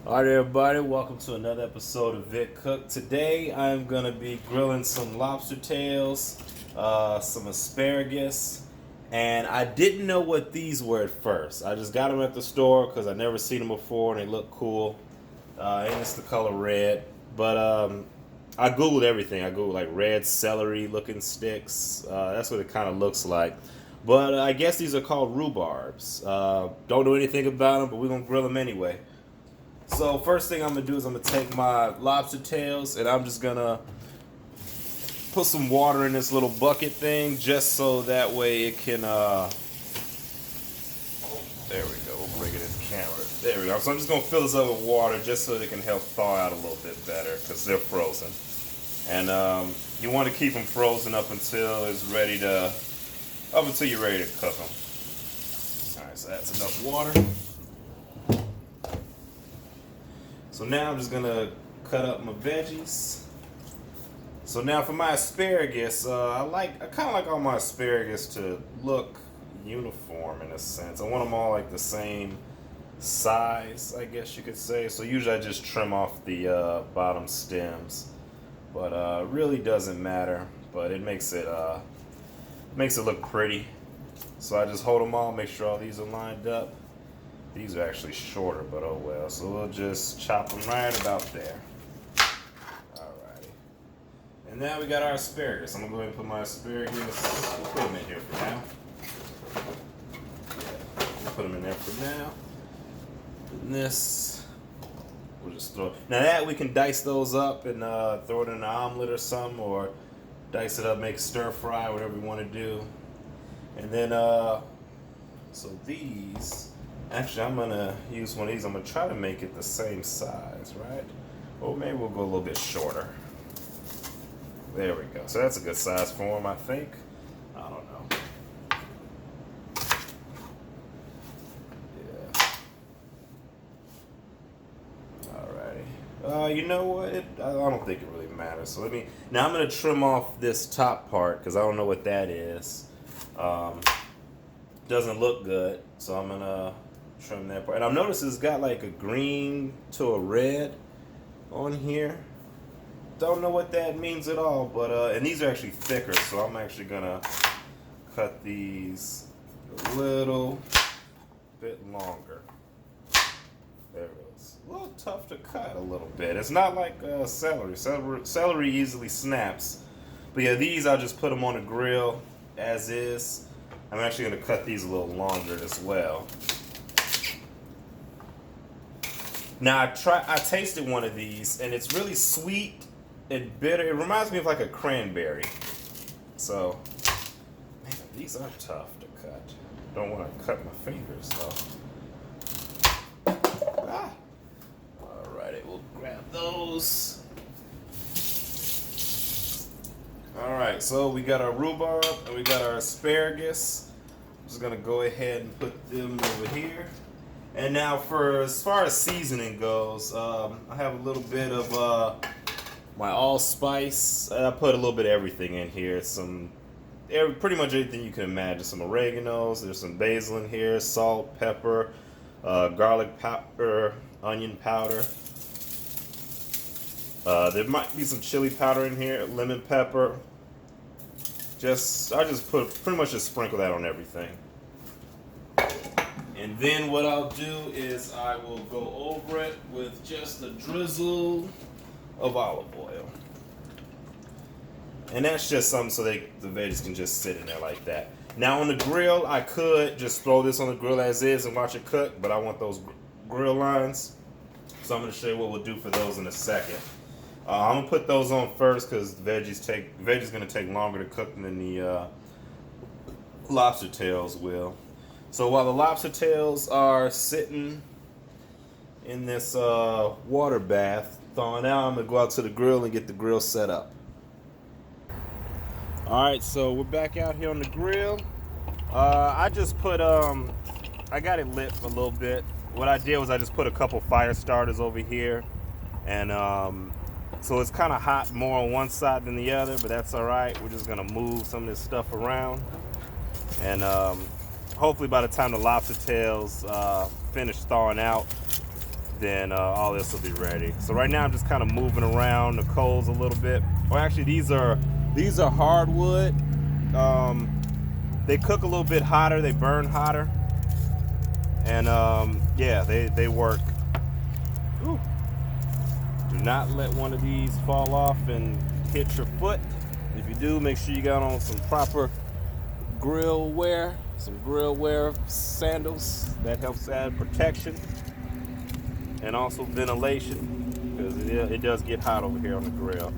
Alright everybody, welcome to another episode of Vickcook. Today I'm going to be grilling some lobster tails, some asparagus, and I didn't know what these were at first. I just got them at the store because I never seen them before and they look cool. And it's the color red, but I googled everything. I googled like red celery looking sticks. That's what it kind of looks like. But I guess these are called rhubarbs. Don't know anything about them, but we're going to grill them anyway. So first thing I'm going to do is I'm going to take my lobster tails and I'm just going to put some water in this little bucket thing just so that way it can, there we go, we'll bring it in the camera. There we go. So I'm just going to fill this up with water just so they can help thaw out a little bit better because they're frozen. And you want to keep them frozen up until you're ready to cook them. Alright, so that's enough water. So now I'm just gonna cut up my veggies. So now for my asparagus, I kind of like all my asparagus to look uniform in a sense. I want them all like the same size, I guess you could say. So usually I just trim off the bottom stems, but really doesn't matter. But it makes it look pretty. So I just hold them all, make sure all these are lined up. These are actually shorter, but oh well. So we'll just chop them right about there. Alrighty. And now we got our asparagus. I'm gonna go ahead and put my asparagus. We'll put them in here for now. We'll put them in there for now. And this, we'll just throw. Now that we can dice those up and throw it in an omelet or something, or dice it up, make stir fry, whatever you want to do. And then, so these. Actually, I'm going to use one of these. I'm going to try to make it the same size, right? Or maybe we'll go a little bit shorter. There we go. So that's a good size for them, I think. I don't know. Yeah. Alrighty. You know what? I don't think it really matters. So now I'm going to trim off this top part because I don't know what that is. Doesn't look good. So I'm going to trim that part. And I've noticed it's got like a green to a red on here. Don't know what that means at all, but and these are actually thicker, so I'm actually gonna cut these a little bit longer. There it is. A little tough to cut a little bit. It's not like celery. Celery easily snaps. But yeah, these I'll just put them on the grill as is. I'm actually gonna cut these a little longer as well. Now I tasted one of these and it's really sweet and bitter. It reminds me of like a cranberry. So, man, these are tough to cut. Don't want to cut my fingers though. Alrighty, we'll grab those. Alright, so we got our rhubarb and we got our asparagus. I'm just gonna go ahead and put them over here. And now as far as seasoning goes, I have a little bit of my allspice. I put a little bit of everything in here. Pretty much everything you can imagine. Some oreganos, there's some basil in here, salt, pepper, garlic powder, onion powder. There might be some chili powder in here, lemon pepper. I just pretty much just sprinkle that on everything. And then what I'll do is I will go over it with just a drizzle of olive oil. And that's just something so the veggies can just sit in there like that. Now on the grill, I could just throw this on the grill as is and watch it cook, but I want those grill lines. So I'm going to show you what we'll do for those in a second. I'm going to put those on first because the veggies going to take longer to cook than the lobster tails will. So while the lobster tails are sitting in this water bath thawing out, I'm going to go out to the grill and get the grill set up. Alright, so we're back out here on the grill. I just put, I got it lit a little bit. What I did was I just put a couple fire starters over here. And so it's kind of hot more on one side than the other, but that's alright. We're just going to move some of this stuff around. And hopefully by the time the lobster tails finish thawing out, then all this will be ready. So right now I'm just kind of moving around the coals a little bit. Well, actually these are hardwood. They cook a little bit hotter, they burn hotter, and yeah, they work. Ooh. Do not let one of these fall off and hit your foot. If you do, make sure you got on some proper grill wear, some grill wear sandals. That helps add protection and also ventilation, because it does get hot over here on the grill.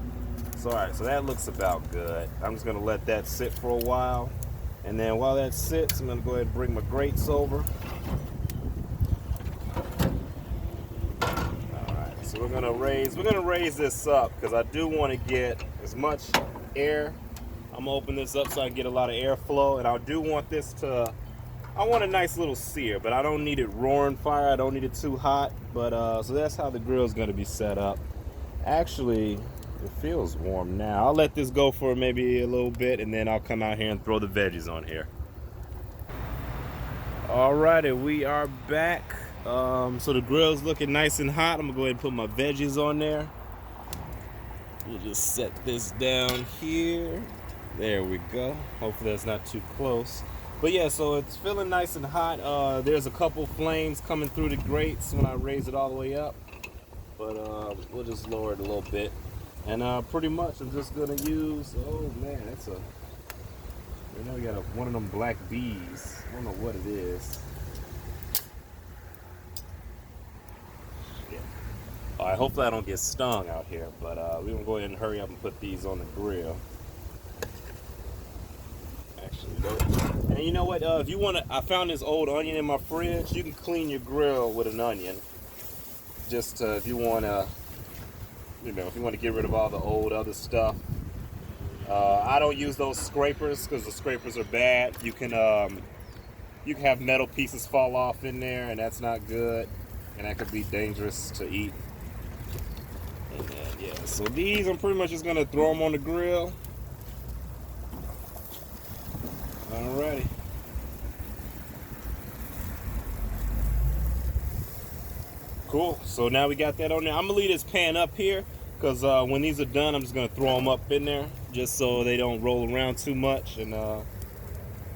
So all right, so that looks about good. I'm just gonna let that sit for a while, and then while that sits, I'm gonna go ahead and bring my grates over. So we're gonna raise this up, because I do want to get as much air. I'm gonna open this up so I can get a lot of airflow, and I do want this to, I want a nice little sear, but I don't need it roaring fire. I don't need it too hot. But so that's how the grill is gonna be set up. Actually, it feels warm now. I'll let this go for maybe a little bit, and then I'll come out here and throw the veggies on here. Alrighty, we are back. So the grill's looking nice and hot. I'm gonna go ahead and put my veggies on there. We'll just set this down here. There we go. Hopefully that's not too close. But yeah, so it's feeling nice and hot. There's a couple flames coming through the grates when I raise it all the way up. But we'll just lower it a little bit. And pretty much I'm just gonna use, oh man, that's a, you know, we got one of them black bees. I don't know what it is. Yeah. All right, hopefully I don't get stung out here, but we're gonna go ahead and hurry up and put these on the grill. Actually, and you know what? If you want to, I found this old onion in my fridge. You can clean your grill with an onion. Just if you want to, you know, if you want to get rid of all the old other stuff. I don't use those scrapers because the scrapers are bad. You can have metal pieces fall off in there, and that's not good, and that could be dangerous to eat. And then, yeah, so these I'm pretty much just gonna throw them on the grill. Alrighty. Cool. So now we got that on there. I'm gonna leave this pan up here, because when these are done, I'm just gonna throw them up in there just so they don't roll around too much. And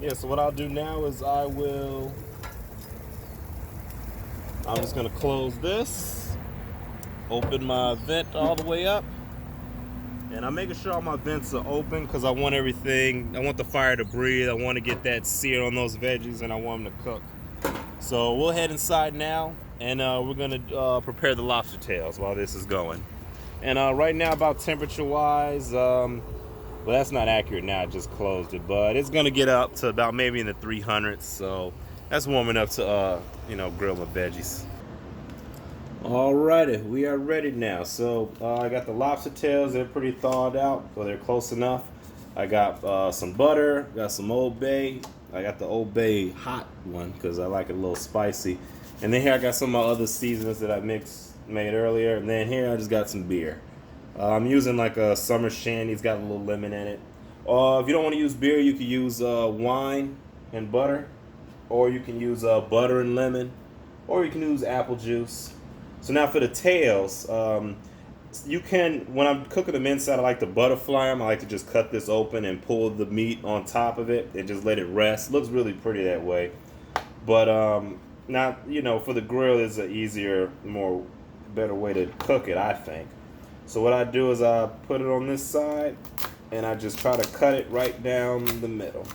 yeah, so what I'll do now is I'm just gonna close this, open my vent all the way up, and I'm making sure all my vents are open because I want everything, I want the fire to breathe, I want to get that sear on those veggies, and I want them to cook. So we'll head inside now, and we're gonna prepare the lobster tails while this is going. And right now, about temperature wise, well, that's not accurate now, I just closed it, but it's gonna get up to about maybe in the 300s, so that's warm enough to you know, grill my veggies. Alrighty, we are ready now. So I got the lobster tails, they're pretty thawed out, so they're close enough. I got some butter, got some Old Bay. I got the Old Bay hot one because I like it a little spicy. And then here I got some of my other seasonings that I made earlier. And then here I just got some beer. I'm using like a summer shandy. It's got a little lemon in it. If you don't want to use beer, you can use wine and butter. Or you can use butter and lemon. Or you can use apple juice. So now for the tails, you can, when I'm cooking them inside, I like to butterfly them. I like to just cut this open and pull the meat on top of it and just let it rest. Looks really pretty that way. But not, you know, for the grill is an easier, better way to cook it, I think. So what I do is I put it on this side and I just try to cut it right down the middle.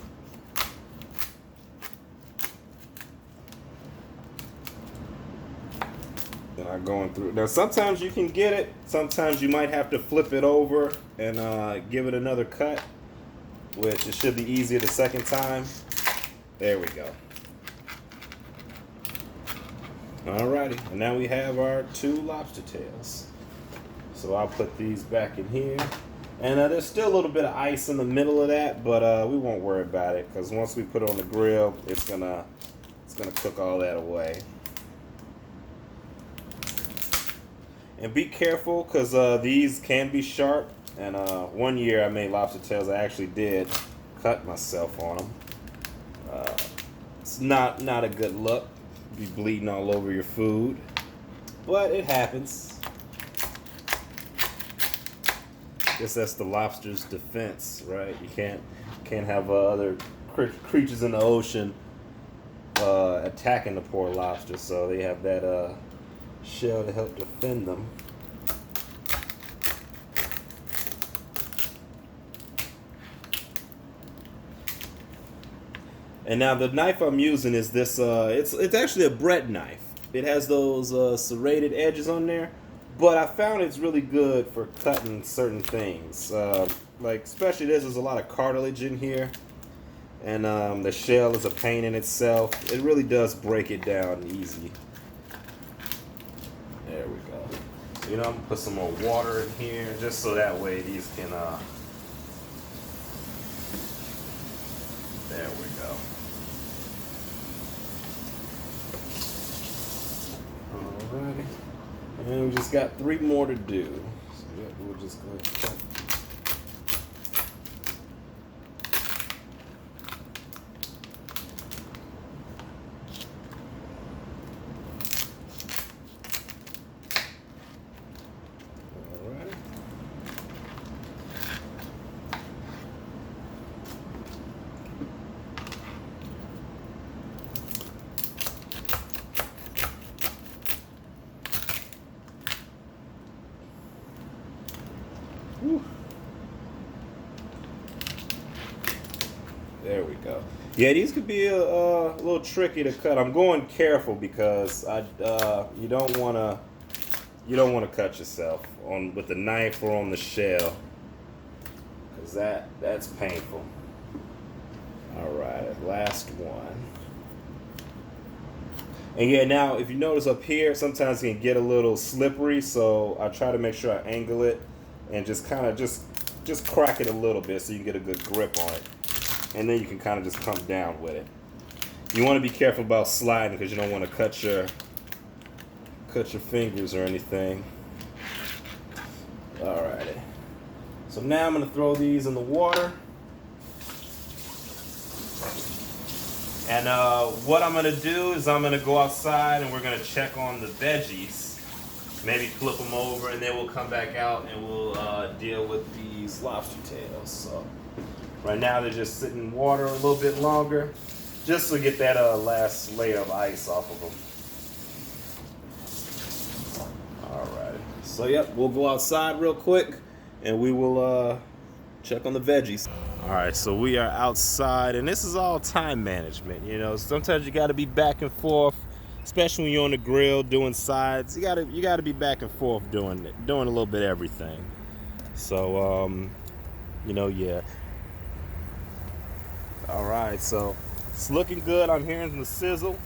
And I'm going through. Now sometimes you can get it, sometimes you might have to flip it over and give it another cut, which it should be easier the second time. There we go. Alrighty, and now we have our 2 lobster tails. So I'll put these back in here. And there's still a little bit of ice in the middle of that, but we won't worry about it because once we put it on the grill, it's gonna cook all that away. And be careful because these can be sharp. And one year I made lobster tails, I actually did cut myself on them. It's not a good look. Be bleeding all over your food. but it happens. Guess that's the lobster's defense, right? You can't have other creatures in the ocean attacking the poor lobster, so they have that shell to help defend them. And now the knife I'm using is this. It's actually a bread knife. It has those serrated edges on there, but I found it's really good for cutting certain things. Like especially this, there's a lot of cartilage in here, and the shell is a pain in itself. It really does break it down easy. There we go. So, I'm gonna put some more water in here just so that way these can. There we go. Alrighty. And we just got 3 more to do. So yeah, we'll just go ahead and cut. Whew. There we go. Yeah, these could be a little tricky to cut. I'm going careful because you don't want to cut yourself with the knife or on the shell, because that's painful. All right, last one. And yeah, now if you notice up here, sometimes it can get a little slippery, so I try to make sure I angle it and just kind of just crack it a little bit so you can get a good grip on it. And then you can kind of just come down with it. You want to be careful about sliding because you don't want to cut your fingers or anything. Alrighty. So now I'm going to throw these in the water. And what I'm going to do is I'm going to go outside and we're going to check on the veggies. Maybe flip them over, and then we'll come back out and we'll deal with these lobster tails. So right now they're just sitting in water a little bit longer, just to get that last layer of ice off of them. All right. So yep, we'll go outside real quick, and we will check on the veggies. All right, so we are outside, and this is all time management. Sometimes you got to be back and forth. Especially when you're on the grill doing sides, you gotta be back and forth doing a little bit of everything. So yeah. All right, so it's looking good. I'm hearing the sizzle.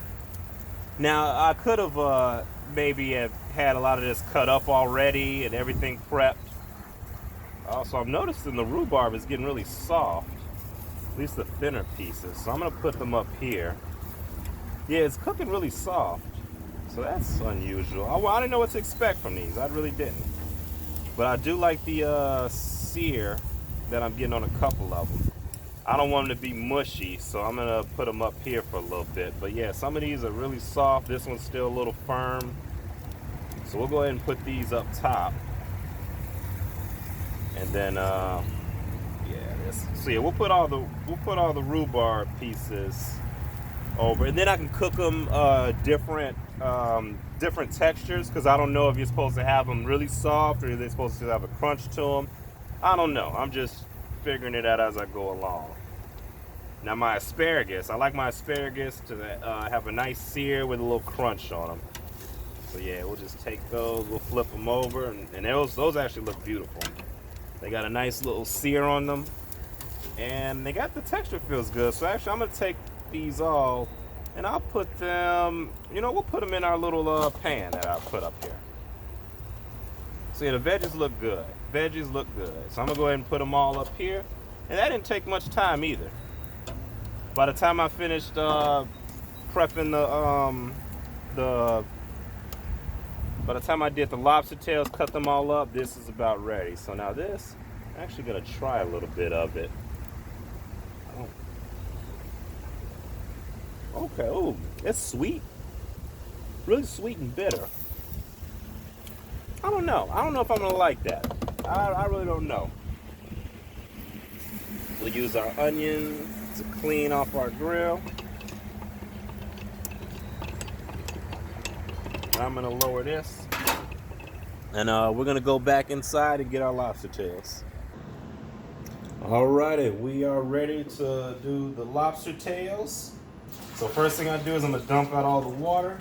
Now I could have maybe have had a lot of this cut up already and everything prepped. Also, I'm noticing the rhubarb is getting really soft, at least the thinner pieces. So I'm gonna put them up here. Yeah, it's cooking really soft, so that's unusual. I didn't know what to expect from these. I really didn't. But I do like the sear that I'm getting on a couple of them. I don't want them to be mushy, so I'm gonna put them up here for a little bit. But yeah, some of these are really soft. This one's still a little firm. So we'll go ahead and put these up top. And then we'll put all the rhubarb pieces over, and then I can cook them different textures, because I don't know if you're supposed to have them really soft or they're supposed to have a crunch to them. I don't know. I'm just figuring it out as I go along. Now my asparagus, I like my asparagus to have a nice sear with a little crunch on them. So yeah, we'll just take those, we'll flip them over, and those actually look beautiful. They got a nice little sear on them, and the texture feels good. So actually I'm gonna take these all, and I'll put them, we'll put them in our little pan that I'll put up here. So yeah, the veggies look good. So I'm gonna go ahead and put them all up here, and that didn't take much time either. By the time I finished prepping by the time I did the lobster tails, cut them all up, this is about ready. So now this, I'm actually gonna try a little bit of it. Okay, oh, it's sweet. Really sweet and bitter. don't know. I don't know if I'm gonna like that. I really don't know. We'll use our onion to clean off our grill. I'm gonna lower this. And we're gonna go back inside and get our lobster tails. Alrighty, we are ready to do the lobster tails. So first thing I do is I'm gonna dump out all the water.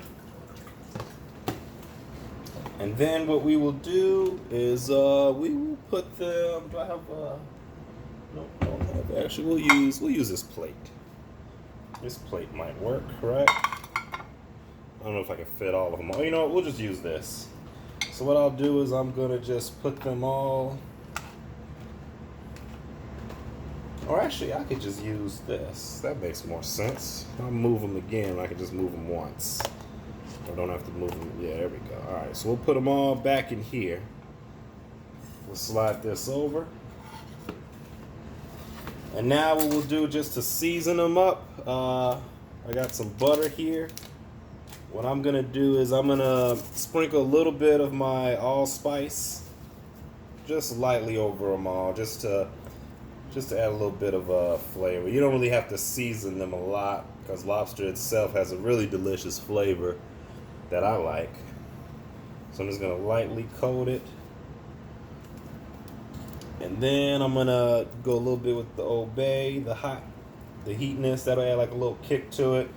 And then what we will do is we will put them. Do I have no, I don't have. Actually, we'll use this plate. This plate might work, right? I don't know if I can fit all of them. Oh, you know what? We'll just use this. So what I'll do is I'm gonna just put them all. Or actually, I could just use this. That makes more sense. I'll move them again. I can just move them once. I don't have to move them. Yeah, there we go. All right, so we'll put them all back in here. We'll slide this over. And now what we'll do just to season them up, I got some butter here. What I'm gonna do is I'm gonna sprinkle a little bit of my allspice, just lightly over them all, just to add a little bit of flavor. You don't really have to season them a lot because lobster itself has a really delicious flavor that I like. So I'm just gonna lightly coat it. And then I'm gonna go a little bit with the Old Bay, the heatness, that'll add like a little kick to it.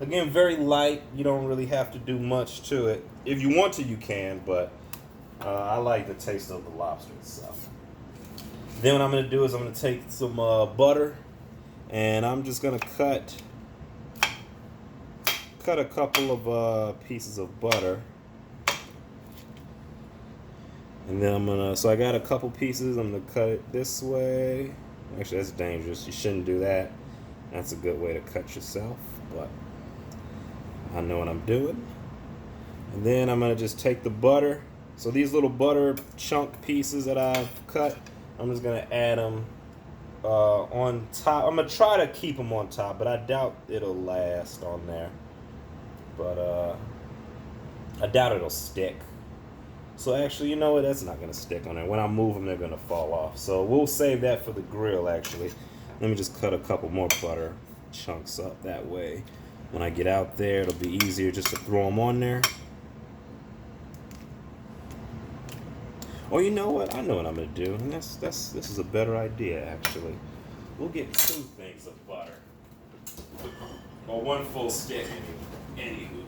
Again, very light, you don't really have to do much to it. If you want to, you can, but I like the taste of the lobster itself. Then what I'm gonna do is I'm gonna take some butter, and I'm just gonna cut a couple of pieces of butter. And then I'm gonna, so I got a couple pieces, I'm gonna cut it this way. Actually, that's dangerous, you shouldn't do that. That's a good way to cut yourself, but I know what I'm doing. And then I'm gonna just take the butter. So these little butter chunk pieces that I've cut, I'm just gonna add them on top. I'm gonna try to keep them on top, but I doubt it'll last on there. But I doubt it'll stick. So actually, you know what? That's not gonna stick on there. When I move them, they're gonna fall off. So we'll save that for the grill, actually. Let me just cut a couple more butter chunks up that way. When I get out there, it'll be easier just to throw them on there. Or you know what? I know what I'm gonna do. And this is a better idea, actually. We'll get 2 things of butter. Or 1 full stick, anywho.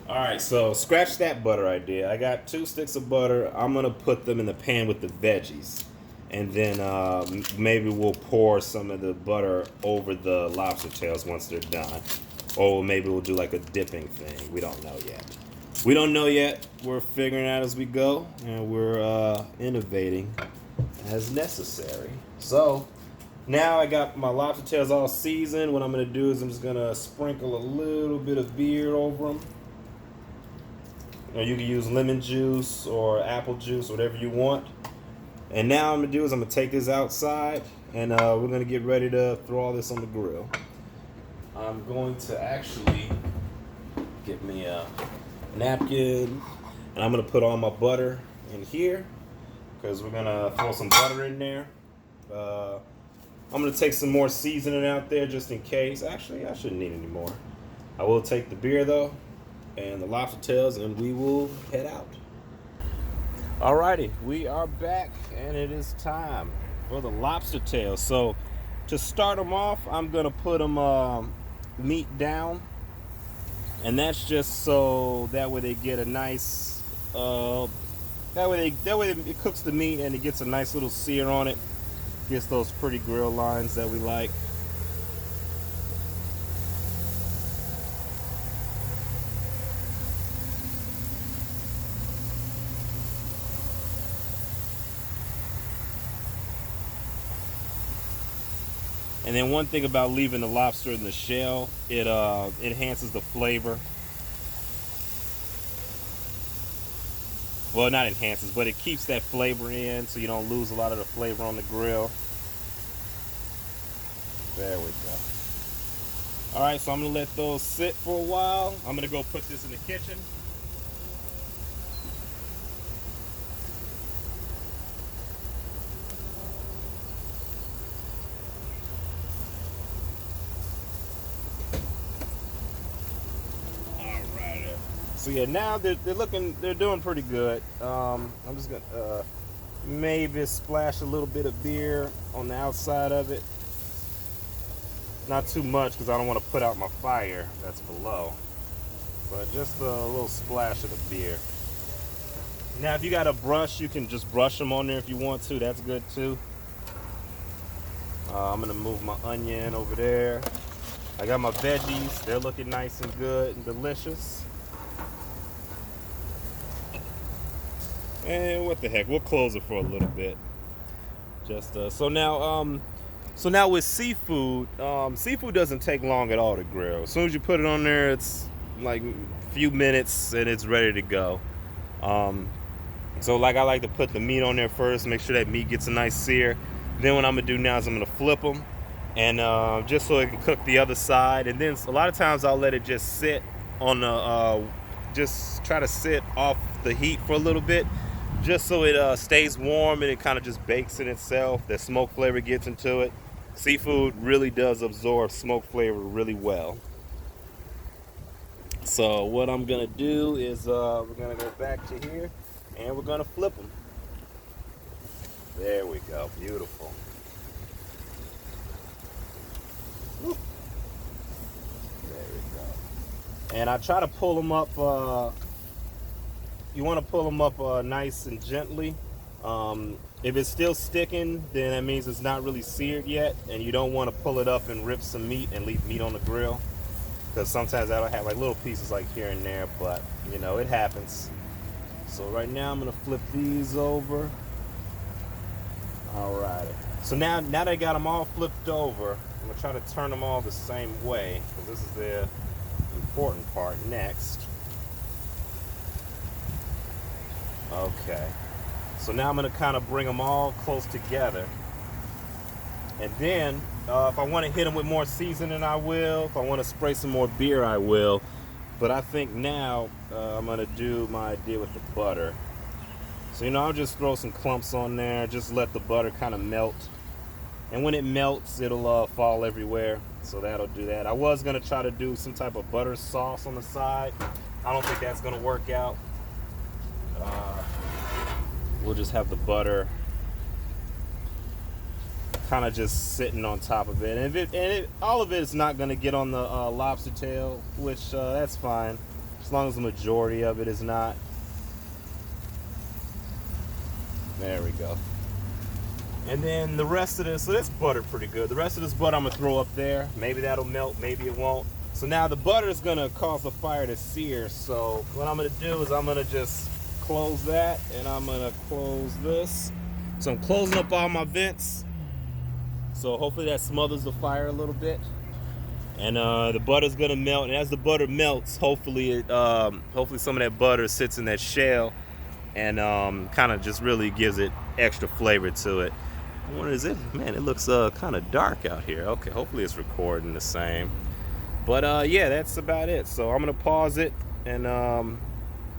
Alright, so scratch that butter idea. I got 2 sticks of butter. I'm gonna put them in the pan with the veggies. And then maybe we'll pour some of the butter over the lobster tails once they're done. Or maybe we'll do like a dipping thing. We don't know yet. We don't know yet. We're figuring out as we go. And we're innovating as necessary. So now I got my lobster tails all seasoned. What I'm going to do is I'm just going to sprinkle a little bit of beer over them. You can use lemon juice or apple juice, whatever you want. And now I'm going to do is I'm going to take this outside. And we're going to get ready to throw all this on the grill. I'm going to actually get me a napkin, and I'm going to put all my butter in here because we're going to throw some butter in there. I'm going to take some more seasoning out there just in case. Actually, I shouldn't need any more. I will take the beer, though, and the lobster tails, and we will head out. Alrighty, we are back, and it is time for the lobster tails. So to start them off, I'm going to put them meat down, and that's just so that way they get a nice that way it cooks the meat and it gets a nice little sear on it, gets those pretty grill lines that we like. And then one thing about leaving the lobster in the shell, it enhances the flavor. Well, not enhances, but it keeps that flavor in so you don't lose a lot of the flavor on the grill. There we go. All right, so I'm gonna let those sit for a while. I'm gonna go put this in the kitchen. All right. So yeah, now they're doing pretty good. I'm just gonna maybe splash a little bit of beer on the outside of it. Not too much because I don't want to put out my fire that's below. But just a little splash of the beer. Now, if you got a brush, you can just brush them on there if you want to. That's good too. I'm gonna move my onion over there. I got my veggies. They're looking nice and good and delicious. And what the heck? We'll close it for a little bit. Just so now with seafood, seafood doesn't take long at all to grill. As soon as you put it on there, it's like a few minutes and it's ready to go. So like I like to put the meat on there first, make sure that meat gets a nice sear. Then what I'm gonna do now is I'm gonna flip them, and just so it can cook the other side. And then a lot of times I'll let it just sit on the, just try to sit off the heat for a little bit, just so it stays warm and it kind of just bakes in itself. The smoke flavor gets into it. Seafood really does absorb smoke flavor really well. So what I'm gonna do is we're gonna go back to here and we're gonna flip them. There we go, beautiful. Woo. There we go. And I try to pull them up. You want to pull them up nice and gently. If it's still sticking, then that means it's not really seared yet, and you don't want to pull it up and rip some meat and leave meat on the grill, because sometimes that'll have like little pieces like here and there, but you know, it happens. So right now I'm gonna flip these over. All right. So now that I got them all flipped over, I'm gonna try to turn them all the same way, because this is the important part next. Okay. So now I'm gonna kind of bring them all close together. And then if I want to hit them with more seasoning, I will. If I want to spray some more beer, I will. But I think now I'm gonna do my idea with the butter. So, you know, I'll just throw some clumps on there, just let the butter kind of melt. And when it melts, it'll fall everywhere. So that'll do that. I was gonna try to do some type of butter sauce on the side. I don't think that's gonna work out. We'll just have the butter kind of just sitting on top of it. And all of it is not gonna get on the lobster tail, which that's fine, as long as the majority of it is not. There we go. And then the rest of this, so that's buttered pretty good. The rest of this butter I'm gonna throw up there. Maybe that'll melt, maybe it won't. So now the butter is gonna cause the fire to sear. So what I'm gonna do is I'm gonna just close that, and I'm gonna close this. So I'm closing up all my vents. So hopefully that smothers the fire a little bit. And the butter's gonna melt. And as the butter melts, hopefully some of that butter sits in that shell and kind of just really gives it extra flavor to it. What is it? Man, it looks kind of dark out here. Okay, hopefully it's recording the same. But yeah, that's about it. So I'm gonna pause it, and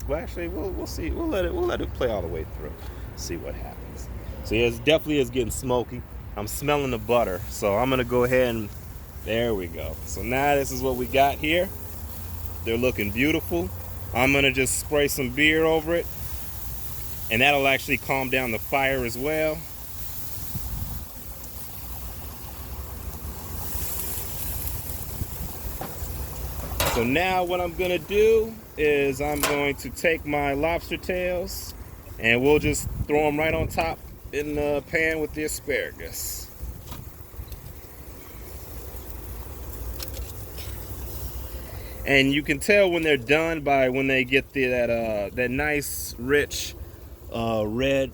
well, actually, we'll see. We'll let it play all the way through. See what happens. So yeah, it definitely is getting smoky. I'm smelling the butter, so I'm gonna go ahead and there we go. So now this is what we got here. They're looking beautiful. I'm gonna just spray some beer over it, and that'll actually calm down the fire as well. So now what I'm gonna do is I'm going to take my lobster tails and we'll just throw them right on top in the pan with the asparagus. And you can tell when they're done by when they get that nice rich red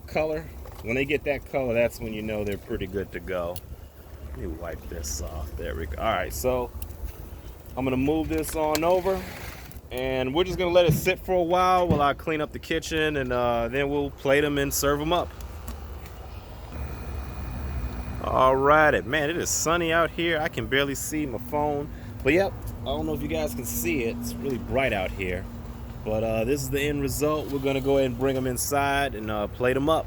color. When they get that color, that's when you know they're pretty good to go. Let me wipe this off. There we go. All right, so I'm gonna move this on over, and we're just gonna let it sit for a while I clean up the kitchen, and then we'll plate them and serve them up. All right, man, it is sunny out here. I can barely see my phone, But yep, I don't know if you guys can see it. It's really bright out here. But this is the end result. We're gonna go ahead and bring them inside and plate them up.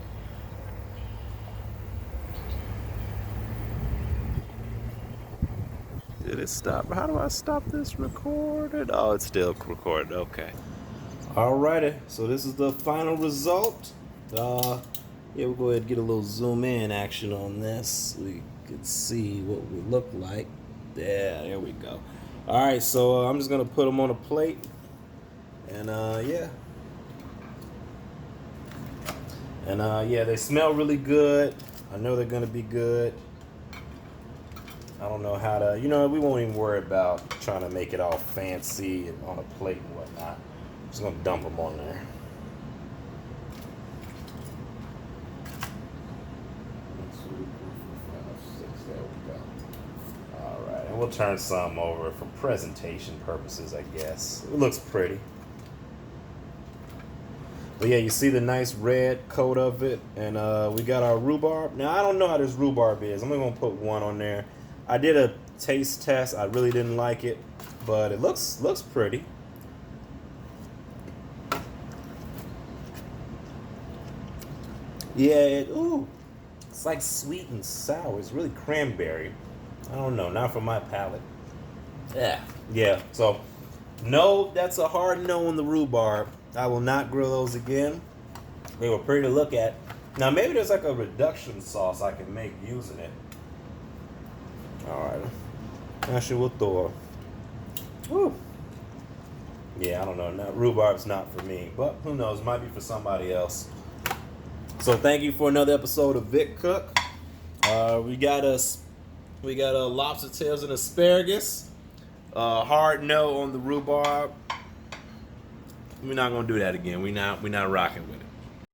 Did it stop? How do I stop this recorded? Oh, it's still recorded. Okay. Alrighty. So this is the final result. Yeah, we'll go ahead and get a little zoom in action on this. We can see what we look like. Yeah, there we go. All right, so I'm just gonna put them on a plate, and yeah. And yeah, they smell really good. I know they're gonna be good. I don't know how to, we won't even worry about trying to make it all fancy and on a plate and whatnot. I'm just gonna dump them on there. There we go. All right, and we'll turn some over for presentation purposes, I guess. It looks pretty. But yeah, you see the nice red coat of it, and we got our rhubarb. Now, I don't know how this rhubarb is. I'm only gonna put one on there. I did a taste test. I really didn't like it, but it looks pretty. Yeah, it's like sweet and sour. It's really cranberry. I don't know, not for my palate. Yeah. So, no, that's a hard no on the rhubarb. I will not grill those again. They were pretty to look at. Now, maybe there's like a reduction sauce I can make using it. All right. Actually, we'll throw a... Yeah, I don't know. Now, rhubarb's not for me, but who knows? Might be for somebody else. So thank you for another episode of Vickcook. We got a lobster tails and asparagus. Hard no on the rhubarb. We're not gonna do that again. We're not rocking with it.